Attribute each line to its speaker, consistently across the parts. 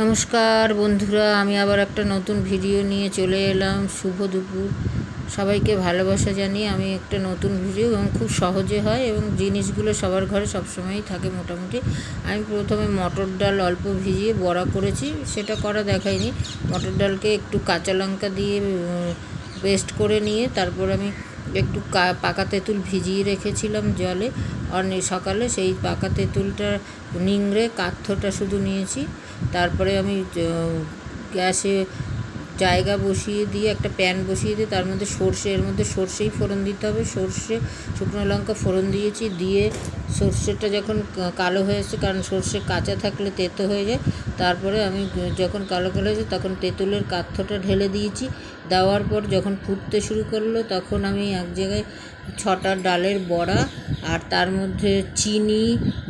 Speaker 1: নমস্কার বন্ধুরা, আমি আবার একটা নতুন ভিডিও নিয়ে চলে এলাম। শুভ দুপুর, সবাইকে ভালোবাসা জানিয়ে আমি একটা নতুন ভিডিও, এবং খুব সহজে হয় এবং জিনিসগুলো সবার ঘরে সবসময়ই থাকে মোটামুটি। আমি প্রথমে মটর ডাল অল্প ভিজিয়ে বড়া করেছি, সেটা করা দেখাইনি। মটর ডালকে একটু কাঁচা লঙ্কা দিয়ে পেস্ট করে নিয়ে তারপর আমি একটু পাকা তেঁতুল ভিজিয়ে রেখেছিলাম জলে অনেক সকালে। সেই পাকা তেঁতুলটা নিংড়ে কাঠটা শুধু নিয়েছি। তারপরে আমি গ্যাসে জায়গা বসিয়ে দিয়ে একটা প্যান বসিয়ে দিয়ে তার মধ্যে এর মধ্যে সর্ষেই ফোড়ন দিতে হবে। সর্ষে, শুকনো লঙ্কা ফোড়ন দিয়েছি, দিয়ে সর্ষেটা যখন কালো হয়ে এসেছে, কারণ সর্ষে কাঁচা থাকলে তেতো হয়ে যায়, তারপরে আমি যখন কালো কালো হয়েছে তখন তেঁতুলের কাঠটা ঢেলে দিয়েছি। দেওয়ার পর যখন ফুটতে শুরু করলো তখন আমি এক জায়গায় 6টা ডালের বড়া আর তার মধ্যে চিনি,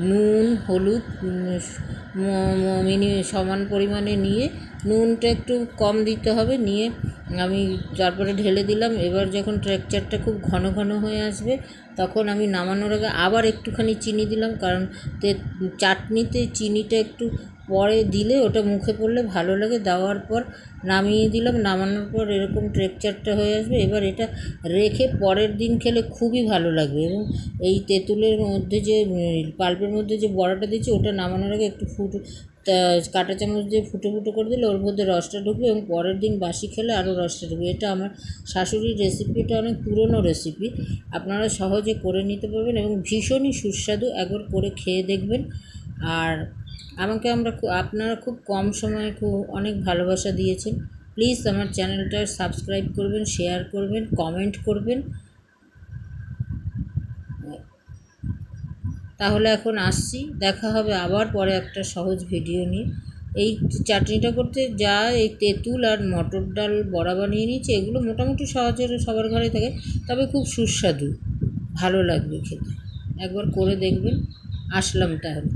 Speaker 1: নুন, হলুদ সমান পরিমাণে নিয়ে, নুনটা একটু কম দিতে হবে, নিয়ে আমি তারপরে ঢেলে দিলাম। এবার যখন টেক্সচারটা খুব ঘন ঘন হয়ে আসবে তখন আমি নামানোর আগে আবার একটুখানি চিনি দিলাম, কারণ চাটনিতে চিনিটা একটু পরে দিলে ওটা মুখে পড়লে ভালো লাগে। দেওয়ার পর নামিয়ে দিলাম। নামানোর পর এরকম টেক্সচারটা হয়ে আসবে। এবার এটা রেখে পরের দিন খেলে খুবই ভালো লাগবে। এবং এই তেঁতুলের মধ্যে যে পাল্পের মধ্যে যে বড়াটা দিচ্ছি, ওটা নামানোর আগে একটু কাঁটা চামচ দিয়ে ফুটো ফুটো করে দিলে ওর মধ্যে রসটা ঢুকবে, এবং পরের দিন বাসি খেলে আরও রসটা ঢুকবে। এটা আমার শাশুড়ির রেসিপি, এটা অনেক পুরনো রেসিপি, আপনারা সহজে করে নিতে পারবেন এবং ভীষণই সুস্বাদু। একবার করে খেয়ে দেখবেন। আর আপনারা খুব কম সময়ে অনেক ভালোবাসা দিয়েছেন। প্লিজ আমার চ্যানেলটা সাবস্ক্রাইব করবেন, শেয়ার করবেন, কমেন্ট করবেন। তাহলে এখন আসছি, দেখা হবে আবার পরে একটা সহজ ভিডিও নিয়ে। এই চাটনিটা করতে এই তেঁতুল আর মটর ডাল বড়া বানিয়ে নিয়েছি, এগুলো মোটামুটি সহজের সবার ঘরে থাকে, তবে খুব সুস্বাদু, ভালো লাগবে খেতে। একবার করে দেখবেন। আসলাম তাহলে।